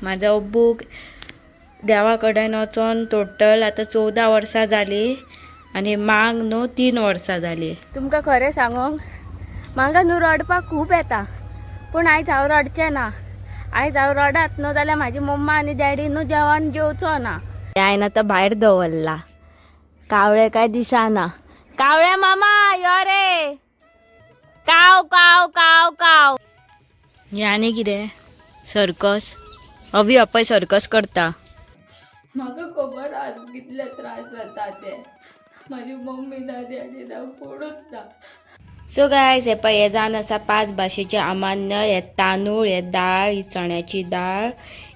माझा अब्बूक देवा कडेन वचोन टोटल आता 14 वर्सां जाली आणि मांग न्हू 3 वर्सां जाली. तुमकां खरें सांगूंक म्हाका न्हू रडपाक खूब येता, पूण आयज हांव रडचें ना. आयज हांव रडत न्हू जाल्यार म्हाजी मम्मा आनी डॅडी न्हू जेवण जेवचो ना. हांवें आतां भायर दवरला. कावळे काय दिसाना. कावळे मामा यो रे. काव काव काव काव. हे आनी कितें सर्कस. अभी अपय सर्कस करता. म्हाका खबर आज कितले त्रास जाता ते. माझी मम्मी ना डॅडी ना कोणूच ना. सो गायज हे जावन आसा 5 भाशेचे अमान्य. हे तांदूळ, हे दाळ, ही चण्याची दाळ,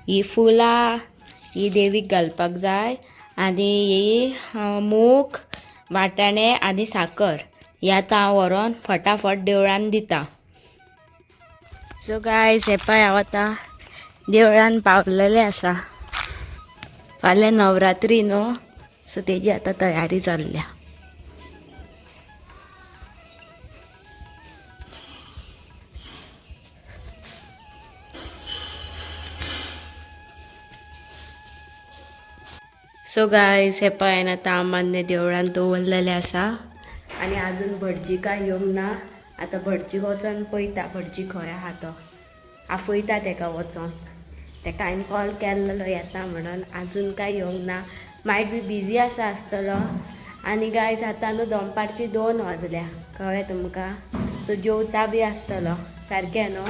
ही फुलां, ही देवीक घालपाक जाय, आनी ही मूग, वाटाणे आनी साकर. ही आतां हांव व्हरोन फटाफट देवळान दिता. सो गायज हांव आतां देवळान पावलेले आसा. फाल्यां नवरात्री न्हू, सो तेजी आतां तयारी चल्ल्या. सो गायज हांवें आतां अमान्य देवळान दवरलेलें आसा आनी आजून भटजी काय येवंक ना. आतां भटजीक वचोन पळयता भटजी खंय आहा तो. आफयता तेका वचोन. तेका हांवें कॉल केल्लो येता म्हणून, आजून काय येवंक ना. मायट बी बिजी आसतलो. आनी गायज आतां न्हू दनपारची 2 वाजल्या, कळ्ळें तुमकां. सो जेवता बी आसतलो सारकें न्हू.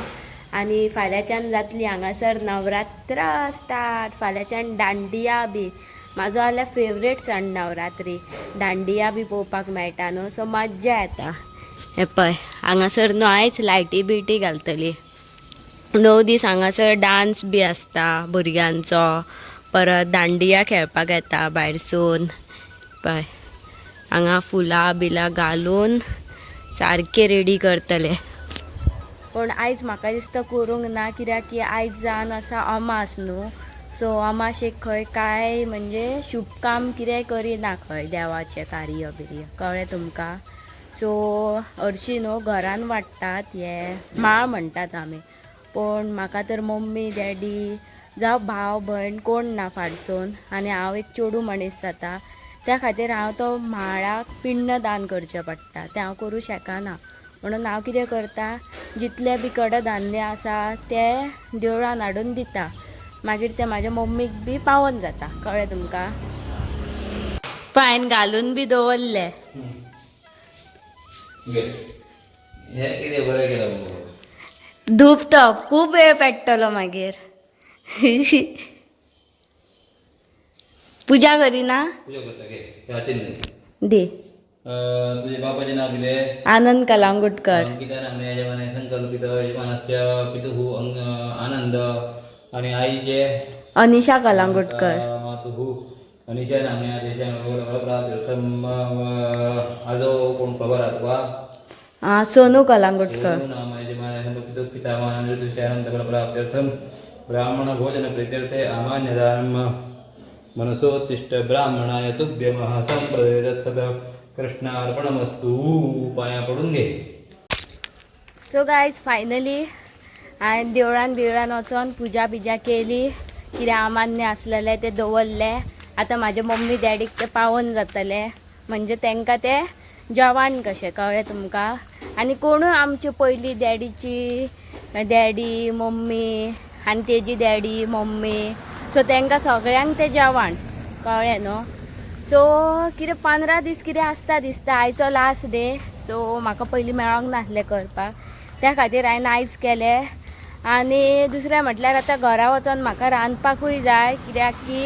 आनी फाल्यांच्यान जातली हांगासर नवरात्रा स्टार्ट. फाल्यांच्यान दांडिया बी. म्हाजो जाल्यार फेवरेट सण नवरात्री. दांडिया बी पळोवपाक मेळटा न्हू, सो मज्जा येता. हे पळय हांगासर न्हू आयज लायटी बिटी घालतली. 9 दीस हांगासर डान्स बी आसता भुरग्यांचो. परत दांडिया खेळपाक येता भायरसून. पळय हांगा फुलां बिलां घालून सारके रेडी करतले. पण आयज म्हाका दिसता करूंक ना, कित्याक की आयज जावन आसा अमास न्हू. सो अमाशेक खंय काय म्हणजे शुभ काम कितें करिना खंय देवाचें कार्य बिर्य, कळ्ळें तुमकां. सो हरशीं न्हू घरान वाडटात हे माळ म्हणटात आमी. पण म्हाका तर मम्मी डॅडी जावं भाव भयण कोण ना फाटसून, आनी हांव एक चेडू मनीस जाता. त्या खातीर हांव तो माळाक पिंड दान करचें पडटा. तें हांव करूं शकना. म्हणून हांव कितें करता, जितले बी कडधान्य आसा ते देवळान हाडून दिता. मागीर ते म्हाज्या मम्मीक बी पावोन जाता. कळ्ळें तुमकां. हांवें घालून बी दवरले. धूप तो खूब वेळ पेट्टलो मागीर. पूजा करिना दे. तुझे बाबाचे नाव कितें? आनंद कलांगुटकर. आनंद. आणि आईचे अनिशा कलांगुटकर. अनिशा नामने आजो कोण खबर आहा तुका? सोनू कलांगुटकर. ब्राह्मण भोजन प्रीत्यर्थे अमान्यदानम मनसोत्तिष्ठ ब्राह्मणाय तुभ्यमः संप्रदत्सद कृष्णार्पणमस्तु. पाया पडून घे. सो गायज फायनली हांवें देवळान बिवळान वचोन पुजा बिजा केली. कितें अमान्य आसलेलें तें दवरलें. आतां म्हाजे मम्मी डॅडीक तें पावोन जातलें, म्हणजे तांकां तें जेवण कशें, कळ्ळें तुमकां. आनी कोणूय आमची पयली डॅडीची डॅडी मम्मी आनी तेजी डॅडी मम्मी, सो तांकां सगळ्यांक तें जेवण, कळ्ळें न्हू. सो कितें 15 दीस कितें आसता दिसता. आयचो लास्ट डे. सो म्हाका पयलीं मेळोंक नासलें करपाक, त्या खातीर हांवें आयज केलें. आनी दुसरें म्हटल्यार आतां घरा वचोन म्हाका रांदपाकूय जाय, कित्याक की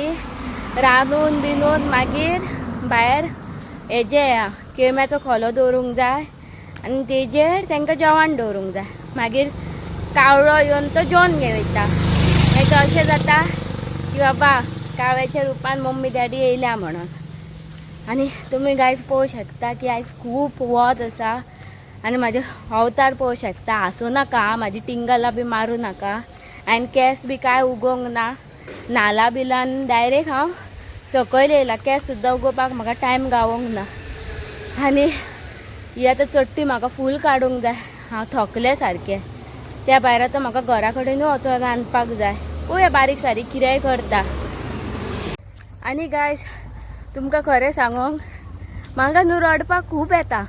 रांदून बिनून मागीर भायर हेजे केळम्याचो खोलो दवरूंक जाय आनी तेजेर तांकां जेवण दवरूंक जाय. मागीर कावळो येवन तो जेवण घेवन वयता. मागीर अशें जाता की बाबा कावळ्याच्या रुपान मम्मी डॅडी येयल्या म्हणून. आनी तुमी गायज पळोवंक शकता की आयज खूब वत आसा आनी म्हाजे अवतार पळोवंक शकता. हांसूं नाका, म्हाजी टिंगलां बी मारूं नाका. आनी केंस बी कांय उगोवंक ना. नाला बिलान डायरेक्ट हांव सकयल येयला. केंस सुद्दां उगोवपाक म्हाका टायम गावोंक ना. आनी ही आतां चट्टी म्हाका फूल काडूंक जाय. हांव थकलें सारकें. त्या भायर आतां म्हाका घरा कडेनूय वचोन रांदपाक जाय. पळोवया बारीक सारीक कितेंय करता. आनी गायज तुमकां खरें सांगूंक म्हाका न्हू रडपाक खूब येता,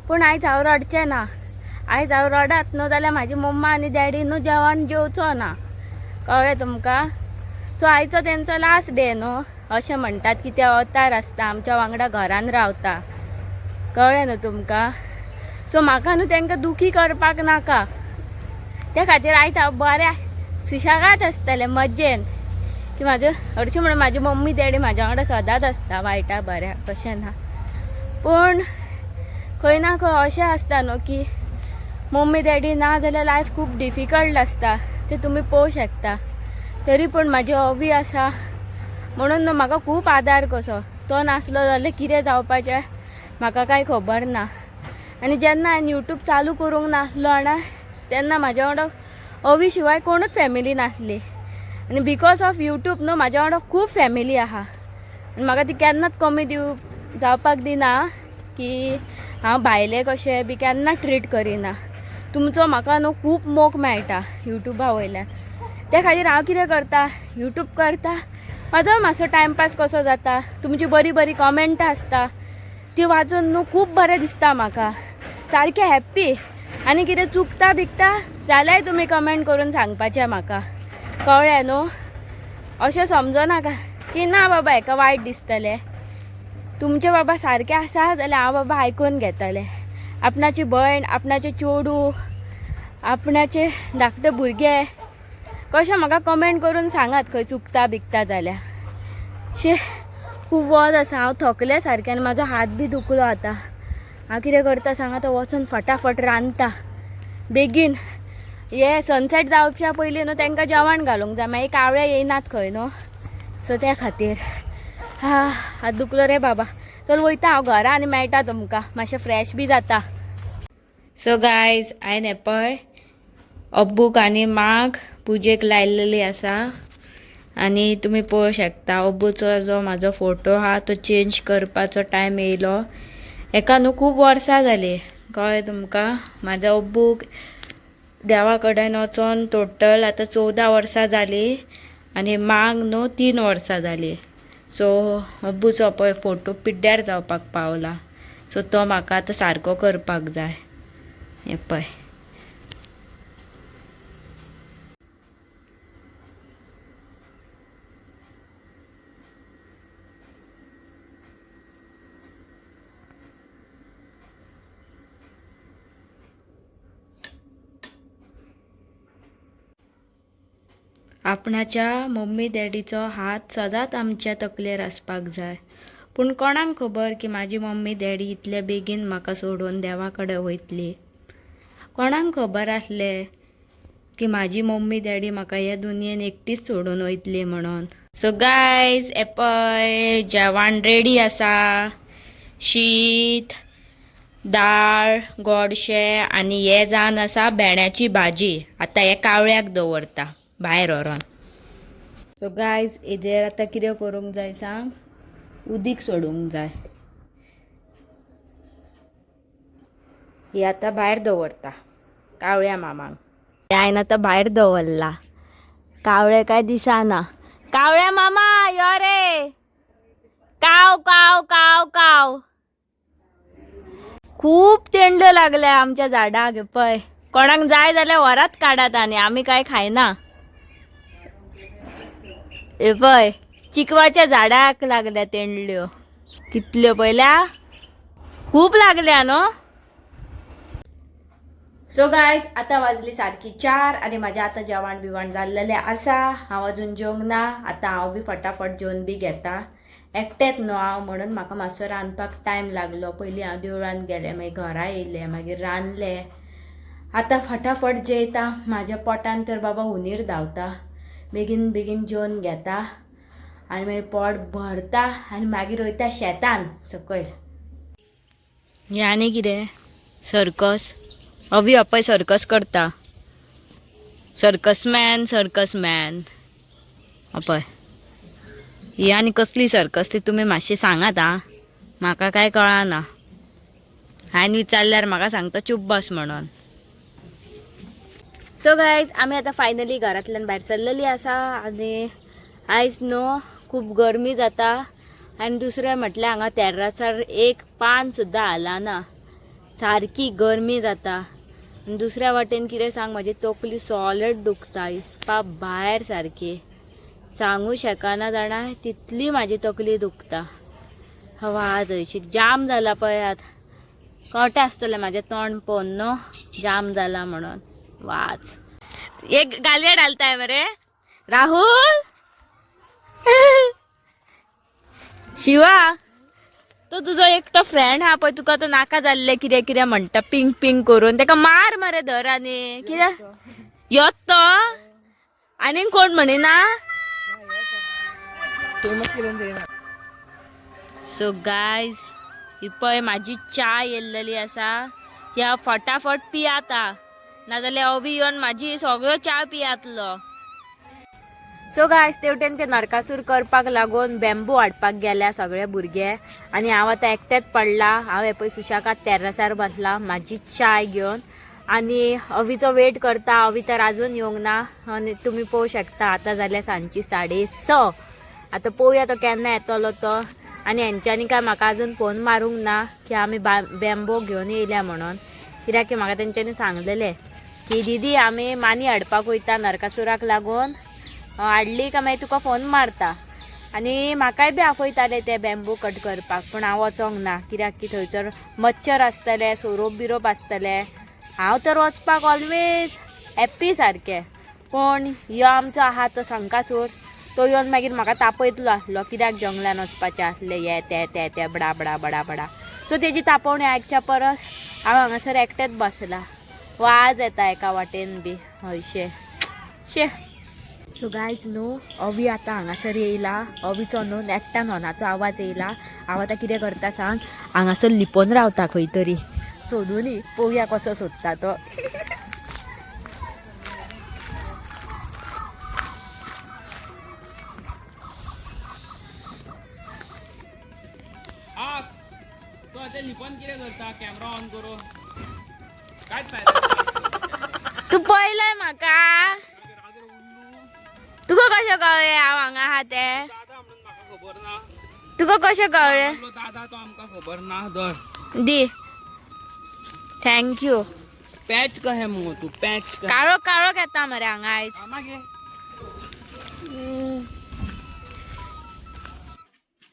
पूण आयज हांव रडचें ना. आयज हांव रडत न्हू जाल्यार म्हाजी मम्मा आनी डॅडी न्हू जेवण जेवचो ना, कळ्ळें तुमकां. सो आयचो तेंचो लास्ट डे न्हू, अशें म्हणटात की ते अवतार आसता आमच्या वांगडा घरान रावता, कळ्ळें न्हू तुमकां. सो म्हाका न्हू तेंकां दुखी करपाक नाका, त्या खातीर आयज हांव बऱ्या सुशेगाद आसतलें मज्जेन, की म्हाजो हरशीं म्हणून म्हाजी मम्मी डॅडी म्हाज्या वांगडा सदांच आसता, वायटा बऱ्या तशें ना. पूण खंय ना खंय अशें आसता न्हू की मम्मी डॅडी ना जाल्यार लायफ खूब डिफिकल्ट आसता, ते तुमी पळोवंक शकता. तरी पूण म्हाजी हॉबी आसा म्हणून न्हू म्हाका खूब आदार कसो. तो नासलो जाल्यार कितें जावपाचें म्हाका कांय खबर ना. आनी जेन्ना हांवें यूट्यूब चालू करूंक नासलो ना तेन्ना म्हाज्या वांगडा हॉबी शिवाय कोणूच फॅमिली नासली. आनी बिकॉज ऑफ यूट्यूब न्हू म्हाज्या वांगडा खूब फॅमिली आहा. आनी म्हाका ती केन्नाच कमी जावपाक दिना की हांव भायले कशें बी केन्ना ट्रीट करिना. तुमचो म्हाका न्हू खूब मोग मेळटा यूट्यूबा वयल्यान. त्या खातीर हांव कितें करता, यूट्यूब करता, म्हाजो मातसो टायमपास कसो जाता. तुमची बरी बरी कॉमेंटां आसता ती वाचून न्हू खूब बरें दिसता म्हाका, सारकें हॅप्पी. आनी कितें चुकता बिकता जाल्यार तुमी कमेंट करून सांगपाचें म्हाका, कळ्ळें न्हू. अशें समजनाका की ना बाबा हेका वायट दिसतलें. तुमचें बाबा सारकें आसा जाल्यार हांव बाबा आयकून घेतलें. आपणाची भयण, आपणाचें चेडूं, आपणाचे धाकटे भुरगे कशें म्हाका कमेंट करून सांगात खंय चुकता बिकता जाल्यार. शे खूब वज आसा, हांव थकलें सारकें आनी म्हाजो हात बी दुखलो आतां. हांव कितें करता सांग, आतां वचून फटाफट रांदता बेगीन. हे सनसेट जावच्या पयलीं न्हू तांकां जेवण घालूंक जाय, मागीर कावळे येयनात खंय न्हू. सो त्या खातीर हात दुखलो रे बाबा. चल वयता हांव घरा आनी मेळटा तुमकां, मातशें फ्रेश बी जाता. सो गायज हांवें हें पळय अब्बूक आनी माग पुजेक लायलेली आसा. आनी तुमी पळोवंक शकता अब्बूचो जो म्हाजो फोटो आहा तो चेंज करपाचो टायम येयलो. हेका न्हू खूब वर्सां जालीं, कळ्ळें तुमकां. म्हाजो अब्बूक देवा कडेन वचोन टोटल आतां 14 वर्सां जालीं आनी मांग न्हू 3 वर्सां जालीं. सो अब्बूचो पळय फोटो पिड्ड्यार जावपाक पावला. सो तो म्हाका आतां सारको करपाक जाय. हें पळय आपणाच्या मम्मी डॅडीचो हात सदांच आमच्या तकलेर आसपाक जाय. पूण कोणाक खबर की म्हाजी मम्मी डॅडी इतले बेगीन म्हाका सोडून देवा कडेन वयतली. कोणाक खबर आसलें की म्हाजी मम्मी डॅडी म्हाका ह्या दुनयेन एकटीच सोडून वयतली म्हणून. सो गायज हे पळय जेवण रेडी आसा. शीत, दाळ, गोडशें आनी हे जावन आसा भेंड्याची भाजी. आतां हे कावळ्याक दवरता भायर व्हरोन. सो गायज हेजेर आतां कितें करूंक जाय सांग, उदीक सोडूंक जाय. ही आतां भायर दवरता कावळ्या मामांक. हांवें आतां भायर दवरला, कावळे काय दिसाना. कावळ्या मामा यो रे, काव काव काव काव. खूब तेंडल्यो लागल्या आमच्या झाडाक. पळय कोणाक जाय जाल्यार व्हरात काडात आनी आमी काय खायना. हे पळय चिकवाच्या झाडाक लागल्या तेंडल्यो, कितल्यो पयल्या, खूब लागल्या न्हू. सो गायज आतां वाजली सारकी 4 आनी म्हाजें आतां जेवण बिवण जाल्लेलें आसा. हांव अजून जेवंक ना. आतां हांव बी फटाफट जेवन बी घेता. एकटेंच न्हू हांव म्हणून म्हाका मातसो रांदपाक टायम लागलो. पयलीं हांव देवळान गेलें, मागीर घरा येयलें, मागीर रांदलें. आतां फटाफट जेयता. म्हाज्या पोटान तर बाबा हुनीर धांवता. बेगीन बेगीन जेवन घेता आनी मागीर पोट भरता आनी मागीर वयता शेतान सकयल. हें आनी कितें सर्कस, अभी पळय सर्कस करता. सर्कस मॅन पळय. ही आनी कसली सर्कस ती तुमी मातशी सांगात आं, म्हाका काय कळना. हांवें विचारल्यार म्हाका सांगता चूप बस म्हणून. सो गायज आम्ही आता फायनली घरातल्यान भायर सरलेली आसा आनी आयज न्हू खूब गरमी जाता आनी दुसरें म्हटल्यार हांगा तेर्रासार एक पान सुद्दां आला ना, सारकी गरमी जाता। आनी दुसऱ्या वाटेन कितें सांग, म्हाजी तकली सॉलिड दुखता, इसपा भायर सारकी सांगू शकना जाणा तितली म्हाजी तकली दुखता। वाज हयशी जाम जाला पळयात, कळटा आसतलें म्हाजें तोंड पळोवन न्हू जाम जाला म्हणून। वाच एक गालया डालताय मरे राहुल शिवा, तो तुजो एकटो फ्रेंड हा पळय, तुका तो नाका जाल्ले कितें कितें म्हणटा पिंक पिंक करून, तेका मार मरे धर आनी कितें योत तो आनीक कोण म्हणिना। सो गायज ही पळय म्हाजी च्या येल्लेली आसा, ती हांव फटाफट पियाता, नाजाल्यार अवी येवन म्हाजी सगळो च्या पियातलो। सो गायज तेवटेन ते नरकासूर करपाक लागून बॅम्बू हाडपाक गेल्या सगळे भुरगे आनी हांव आतां एकटेंच पडला। हांव हे पळय सुशाकात तेर्रासार बसला म्हाजी चाय घेवन आनी अवीचो वेट करता। अवी तर आजून येवंक ना आनी तुमी पळोवं शकता आतां जाल्यार सांजची 6:30। आतां पळोवया तो केन्ना येतलो तो। आनी हेंच्यांनी काय म्हाका आजून फोन मारूंक ना की आमी बॅम्बो घेवन येयल्या म्हणून, कित्याक की म्हाका तेंच्यांनी सांगलेलें की दीदी आमी मानी हाडपाक वयता नरकासुराक लागून, हाडली काय मागीर तुका फोन मारता। आनी म्हाकाय बी आपयताले ते बॅम्बू कट करपाक, पूण हांव वचोंक ना कित्याक की थंयसर मच्छर आसतले, सोरोप बिरोप आसतले। हांव तर वचपाक ऑलवेज हॅप्पी सारकें, पूण ह्यो आमचो आहा तो संकासूर, तो येवन मागीर म्हाका तापयतलो आसलो कित्याक जंगलान वचपाचें आसलें हे ते बडा बडा बडा बडा। सो तेजी तापोवणी आयकच्या परस हांव हांगासर एकटेंच बसला, वाज येता एका वाटेन बी हयशे शे। सो गायज न्हू अवी आतां हांगासर येयला, अवीचो न्हू एकट्यान होनाचो आवाज येयला। हांव आतां कितें करता सांग, हांगासर लिपोन रावता खंय तरी सोदुनी, पळोवया कसो सोदता तो। तू पळयलंय म्हाका, तुका कशें कळ्ळें हांव हांगा आहा तें? तुका कशें कळ्ळें? दादा तो आमकां खबर ना धर दी थँक्यू। पॅच कहे मगो तू पॅच काळो काळो घेता मरे हांगा आयज।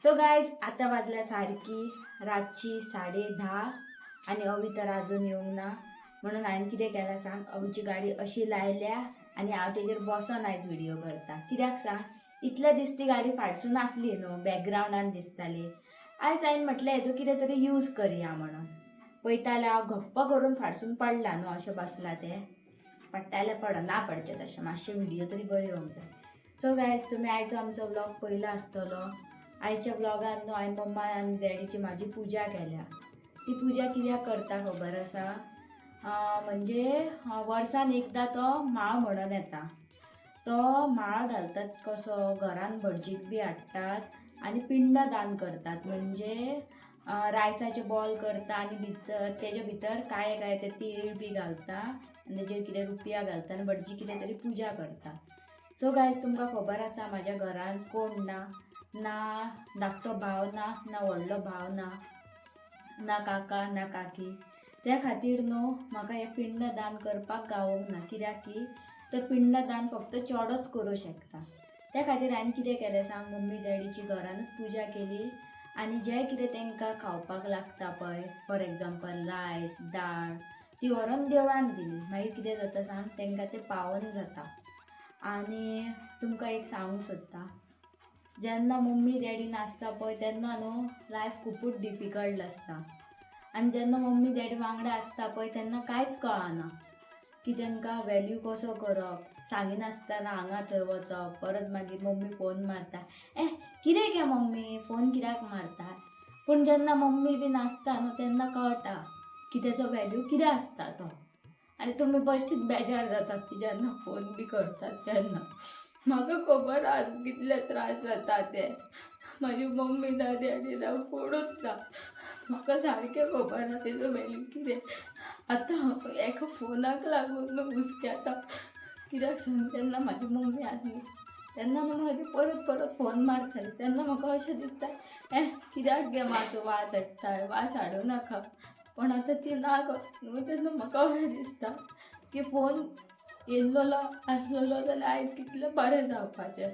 सो गायज आतां वाजल्या सारकी रातची 10:30 आनी अवी तर आजून येवंक ना, म्हणून हांवें कितें केलां सांग, अवीची गाडी अशी लायल्या आनी हांव तेजेर बसोन आयज व्हिडिओ करता। कित्याक सांग, इतले दीस ती गाडी फाटसून आसली न्हू, बॅकग्रावंडान दिसताली। आयज हांवें म्हटलें हेजो कितें तरी यूज करया म्हणून, पळयता जाल्यार हांव घप्प करून फाटसून पडला न्हू, अशें बसला तें पडटालें पडो ना पडचें तशें, मातशें व्हिडिओ तरी बरी येवंक जाय। सो गायज तुमी आयचो आमचो व्लॉग पयलो आसतलो। आयच्या व्लॉगान न्हू हांवें मम्मा आनी डॅडीची म्हाजी पुजा केल्या। ती पुजा कित्याक करता खबर आसा? म्हणजे वर्सान एकदां तो माळ म्हणून येता, तो माळ घालतात कसो, घरान भटजीक बी हाडटात आनी पिंड दान करतात, म्हणजे रायसाचे बॉल करता आनी भितर तेजे भितर काळे ते तीळ बी घालता आनी तेजेर कितें रुपया घालता आनी भटजी कितें तरी पुजा करता। सो गायज तुमकां खबर आसा म्हाज्या घरान कोण ना, ना धाकटो भाव ना, ना व्हडलो भाव ना, ना काका ना काकी। त्या खातीर न्हू म्हाका हें पिंड दान करपाक गावोंक ना, कित्याक की तो पिंड दान फक्त चेडोच करूं शकता। त्या खातीर हांवें कितें केलें सांग, मम्मी डॅडीची घरानूच पुजा केली आनी जें कितें तांकां खावपाक लागता पळय, फॉर एग्जाम्पल रायस दाळ, ती व्हरोन देवळान दिली। मागीर कितें जाता सांग, तांकां तें पावन जाता। आनी तुमकां एक सांगूंक सोदता, जेन्ना मम्मी डॅडी नासता पळय तेन्ना न्हू लायफ खुबूच डिफिकल्ट आसता, आनी जेन्ना मम्मी डॅडी वांगडा आसता पळय तेन्ना कांयच कळना की तांकां वॅल्यू कसो करप। सांगिनासतना हांगा थंय वचप, परत मागीर मम्मी फोन मारता, कितें गे मम्मी फोन कित्याक मारता। पूण जेन्ना मम्मी बी नासता न्हू तेन्ना कळटा की तेजो वॅल्यू कितें आसता तो। आनी तुमी बेश्टीत बेजार जातात की जेन्ना फोन बी करतात तेन्ना। म्हाका खबर आसा कितले त्रास जाता ते, म्हाजी मम्मी ना डॅडी ना कोणूच ना, म्हाका सारकें खबर आसा तेजो वॅल्यू कितें। आतां एका फोनाक लागून न्हू हुस्क्याता. कित्याक सांग, तेन्ना म्हाजी मम्मी आसली तेन्ना न्हू म्हाजी परत परत फोन मारताली. तेन्ना म्हाका अशें दिसता कित्याक गे म्हाजो वाज हाडटाय, वाज हाडूं नाका. पण आतां ती ना न्हू, तेन्ना म्हाका अशें दिसता की फोन येयल्लो आसलेलो जाल्यार आयज कितलें बरें जावपाचें.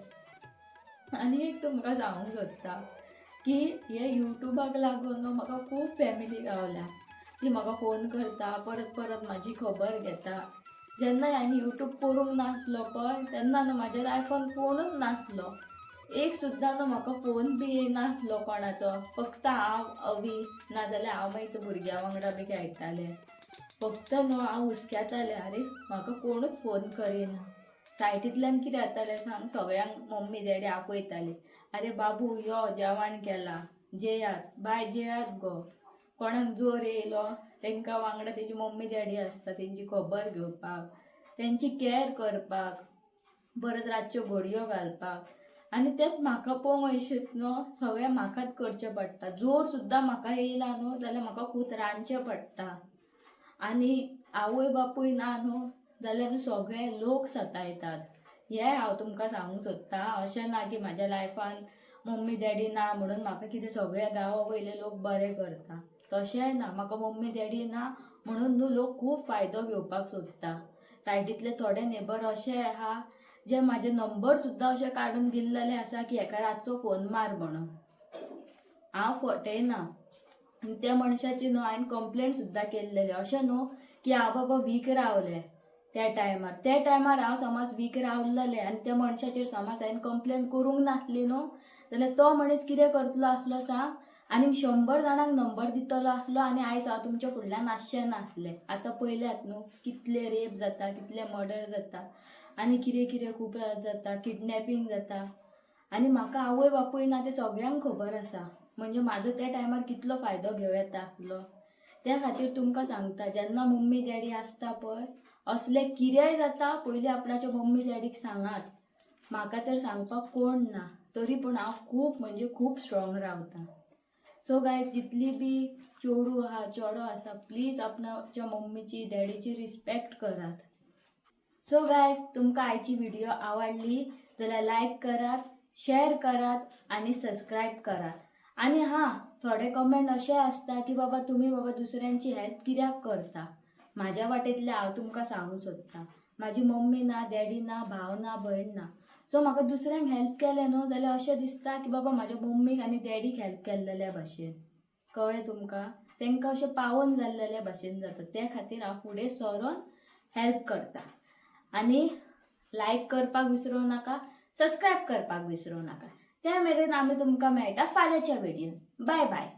आनी एक तुमकां सांगूंक सोदता की हे युट्यूबाक लागून न्हू म्हाका खूब फॅमिली गावल्या. ती म्हाका फोन करता, परत परत म्हाजी खबर घेता. जेन्ना हांवें यूट्यूब करूंक नासलो पळय तेन्ना न्हू म्हाज्या लायफान कोणूच नासलो. एक सुद्दां न्हू म्हाका फोन बी येयनासलो कोणाचो. फक्त हांव, अवी, नाजाल्यार हांव मागीर भुरग्यां वांगडा बी खेळटालें. फक्त न्हू हांव हुस्क्यातालें, अरे म्हाका कोणूच फोन करिना. सायटींतल्यान कितें जातालें सांग, सगळ्यांक मम्मी डॅडी आपयताली, अरे बाबू यो जेवण केलां, जेयात, बाय जेयात गो. कोणाक जोर येयलो तांकां वांगडा तेजी मम्मी डॅडी आसता, तेंची खबर घेवपाक, तेंची कॅर करपाक, परत रातच्यो घडयो घालपाक. आनी तेंच म्हाका पळोवंक अशें न्हू सगळें म्हाकाच करचें पडटा. जोर सुद्दां म्हाका येयला न्हू जाल्यार म्हाका खूब रांदचें पडटा. आनी आवय बापूय ना न्हू जाल्यार न्हू सगळे लोक सतायतात. हें हांव तुमकां सांगूंक सोदतां. अशें ना की म्हाज्या लायफान मम्मी डॅडी ना म्हणून म्हाका कितें सगळे गांवा वयले लोक बरें करता, तशेंय ना. म्हाका मम्मी डॅडी ना म्हणून न्हू लोक खूब फायदो घेवपाक सोदता. सायडींतले थोडे नेबर अशे आहा जे म्हाजे नंबर सुद्दां अशे काडून दिल्लेले आसा की हेका रातचो फोन मार म्हणून. हांव फटयना. आनी त्या मनशाची न्हू हांवें कंप्लेंट सुद्दां केल्लेली. अशें न्हू की हांव बाबा वीक रावलें त्या टायमार हांव समज वीक रावलेलें आनी त्या मनशाचेर समज हांवें कंप्लेंट करूंक नासली न्हू जाल्यार तो मनीस कितें करतलो आसलो सांग, आनी 100 जाणांक नंबर दितलो आसलो आनी आयज हांव तुमच्या फुडल्यान आसचें नासलें. आतां पयल्यात न्हू कितले रेप जाता, कितले मर्डर जाता आनी कितें कितें खूब जाता, किडनॅपिंग जाता. आनी म्हाका आवय बापूय ना तें सगळ्यांक खबर आसा. म्हणजे म्हाजो त्या टायमार कितलो फायदो घेवं येता आसलो. त्या खातीर तुमकां सांगता, जेन्ना मम्मी डॅडी आसता पळय असलें कितेंय जाता पयलीं आपणाच्या मम्मी डॅडीक सांगात. म्हाका तर सांगपाक कोण ना, तरी पूण हांव खूब म्हणजे खूब स्ट्रॉंग रावता. सो गायज, जितली बी चेडूं आहा चेडो आसा, प्लीज आपणाच्या मम्मीची डॅडीची रिस्पेक्ट करात. सो गायज, तुमकां आयची व्हिडिओ आवडली जाल्यार लायक करात, शेअर करात आनी सबस्क्रायब करात. आनी हां, थोडे कमेंट अशे आसता की बाबा तुमी बाबा दुसऱ्यांची हेल्प कित्याक करता. म्हाज्या वाटेंतलें हांव तुमकां सांगूंक सोदतां. म्हाजी मम्मी ना, डॅडी ना, भाव ना, भयण ना. सो म्हाका दुसऱ्यांक हेल्प केलें न्हू जाल्यार अशें दिसता की बाबा म्हाज्या मम्मीक आनी डॅडीक हेल्प केल्लेल्या भाशेन. कळ्ळें तुमकां? तांकां अशें पावोन जाल्लेल्या भाशेन जाता. त्या खातीर हांव फुडें सरोन हेल्प करता. आनी लायक करपाक विसरूं नाका, सबस्क्रायब करपाक विसरूं नाका. त्या मेरेन आमी तुमकां मेळटा फाल्यांच्या व्हिडियोन. Bye bye.